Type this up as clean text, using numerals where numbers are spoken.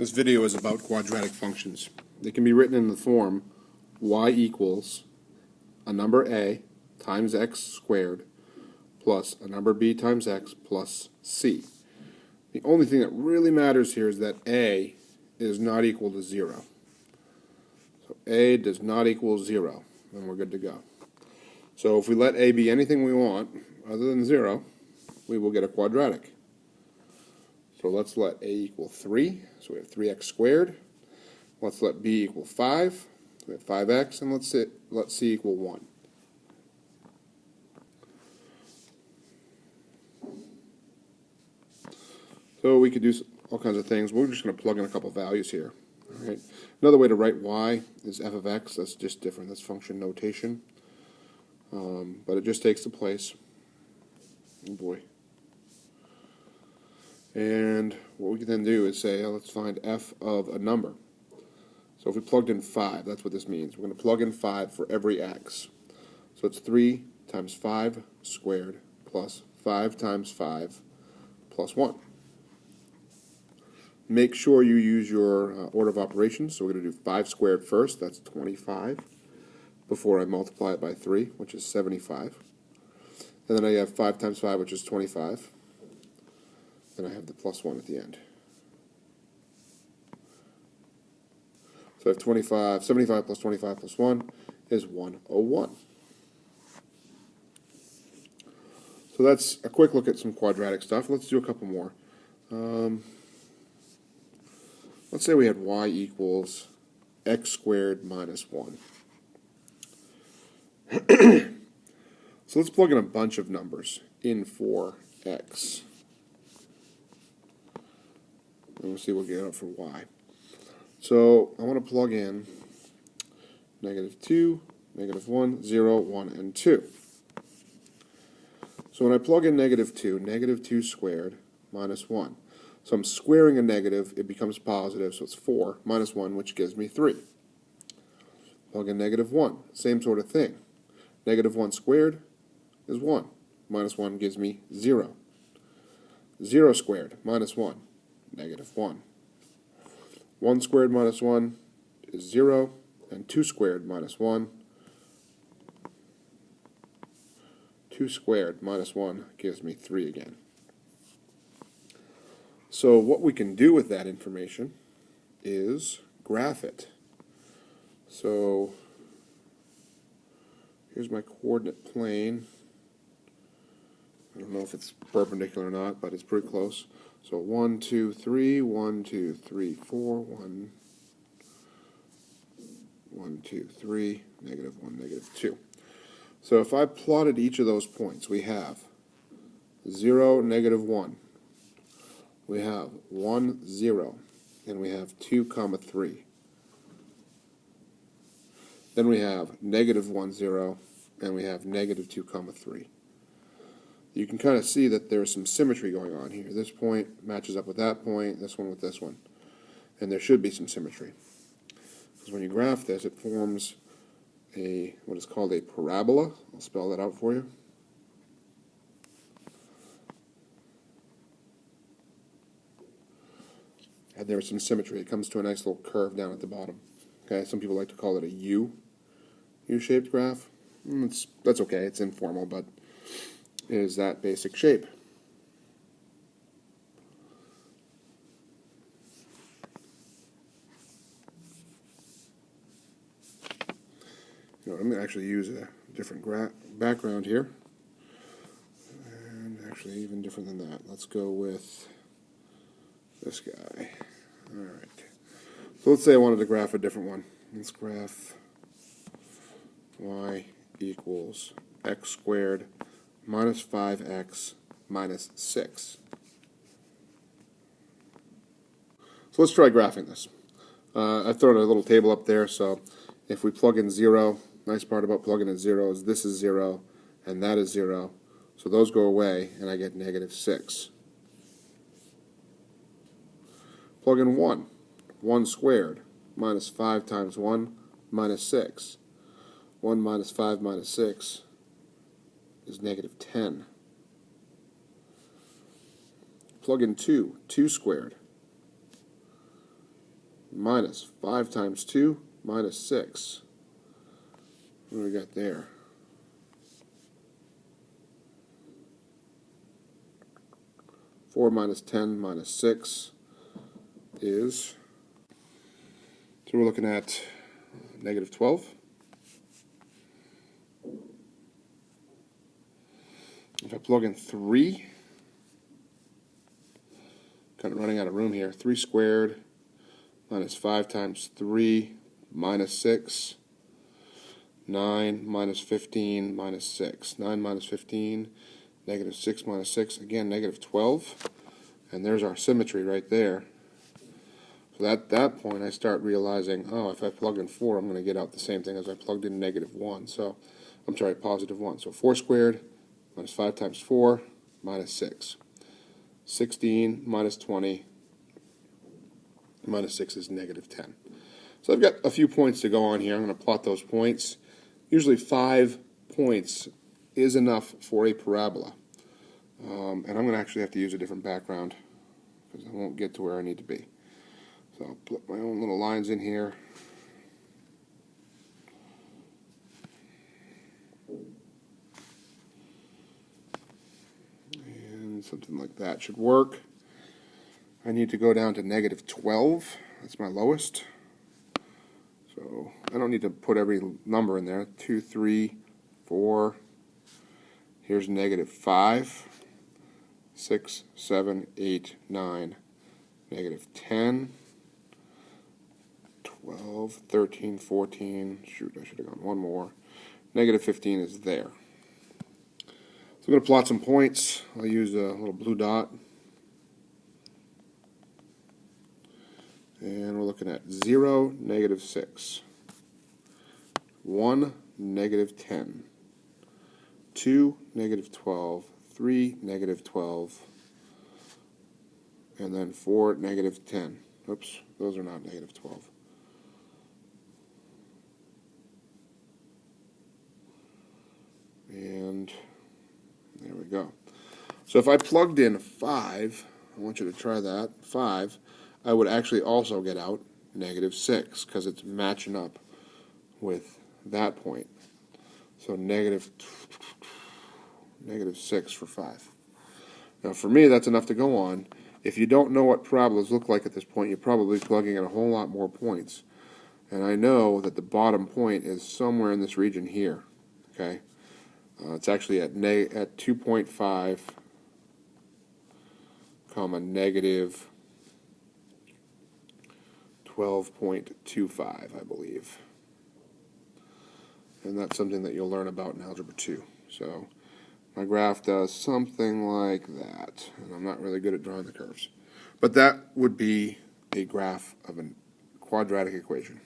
This video is about quadratic functions. They can be written in the form y equals a number a times x squared plus a number b times x plus c. The only thing that really matters here is that a is not equal to 0. So a does not equal 0, and we're good to go. So if we let a be anything we want other than 0, we will get a quadratic. So let's let a equal 3, so we have 3x squared. Let's let b equal 5, so we have 5x, and let c equal 1. So we could do all kinds of things. We're just going to plug in a couple values here. All right. Another way to write y is f of x. That's just different. That's function notation. But it just takes the place. Oh boy. And what we can then do is say, let's find f of a number. So if we plugged in 5, that's what this means. We're going to plug in 5 for every x. So it's 3 times 5 squared plus 5 times 5 plus 1. Make sure you use your order of operations. So we're going to do 5 squared first. That's 25. Before I multiply it by 3, which is 75. And then I have 5 times 5, which is 25. Then I have the plus 1 at the end. So I have 75 plus 25 plus 1 is 101. So that's a quick look at some quadratic stuff. Let's do a couple more. Let's say we had y equals x squared minus 1. So let's plug in a bunch of numbers in for x. And we'll see what we get out for y. So I want to plug in -2, -1, 0, 1, and 2. So when I plug in -2, -2 squared minus 1. So I'm squaring a negative, it becomes positive, so it's 4 minus 1, which gives me 3. Plug in -1, same sort of thing. -1 squared is 1. Minus 1 gives me 0. 0 squared minus 1, -1. 1 squared minus 1 is 0, and 2 squared minus 1. 2 squared minus 1 gives me 3 again. So what we can do with that information is graph it. So here's my coordinate plane. I don't know if it's perpendicular or not, but it's pretty close. So 1, 2, 3, 1, 2, 3, 4, 1, 1, 2, 3, -1, -2. So if I plotted each of those points, we have 0, -1. We have 1, 0, and we have 2, 3. Then we have -1, 0, and we have -2, 3. You can kind of see that there's some symmetry going on here. This point matches up with that point, this one with this one. And there should be some symmetry. Because when you graph this, it forms what is called a parabola. I'll spell that out for you. And there's some symmetry. It comes to a nice little curve down at the bottom. Okay, some people like to call it a U-shaped graph. That's okay, it's informal, but it is that basic shape. I'm going to actually use a different background here. And actually even different than that. Let's go with this guy. Alright. So let's say I wanted to graph a different one. Let's graph y equals x squared minus 5x minus 6. So let's try graphing this. I've thrown a little table up there, so if we plug in 0, nice part about plugging in 0 is this is 0 and that is 0. So those go away and I get -6. Plug in 1. 1 squared minus 5 times 1 minus 6. 1 minus 5 minus 6 is -10. Plug in 2. 2 squared minus 5 times 2 minus 6. What do we got there? 4 minus 10 minus 6 is, so we're looking at negative 12. If I plug in 3, kind of running out of room here, 3 squared minus 5 times 3 minus 6, 9 minus 15 minus 6. 9 minus 15, negative 6 minus 6, again negative 12. And there's our symmetry right there. So at that point I start realizing, oh, if I plug in 4, I'm going to get out the same thing as I plugged in negative 1. So, I'm sorry, positive 1. So 4 squared minus 5 times 4 minus 6. 16 minus 20 minus 6 is negative 10. So I've got a few points to go on here. I'm going to plot those points. Usually 5 points is enough for a parabola. And I'm going to actually have to use a different background because I won't get to where I need to be. So I'll put my own little lines in here. And something like that should work. I need to go down to negative 12. That's my lowest. So I don't need to put every number in there. 2, 3, 4. Here's negative 5. 6, 7, 8, 9. Negative 10. 12, 13, 14. Shoot, I should have gone one more. Negative 15 is there. So I'm going to plot some points. I'll use a little blue dot. And we're looking at 0, negative 6. 1, negative 10. 2, negative 12. 3, negative 12. And then 4, negative 10. Oops, those are not negative 12. And there we go. So if I plugged in 5, I want you to try that, 5, I would actually also get out negative 6 because it's matching up with that point. So negative 6 for 5. Now for me that's enough to go on. If you don't know what parabolas look like at this point, you're probably plugging in a whole lot more points. And I know that the bottom point is somewhere in this region here. Okay, it's actually at 2.5, comma negative 12.25, I believe. And that's something that you'll learn about in Algebra 2. So my graph does something like that. And I'm not really good at drawing the curves. But that would be a graph of a quadratic equation.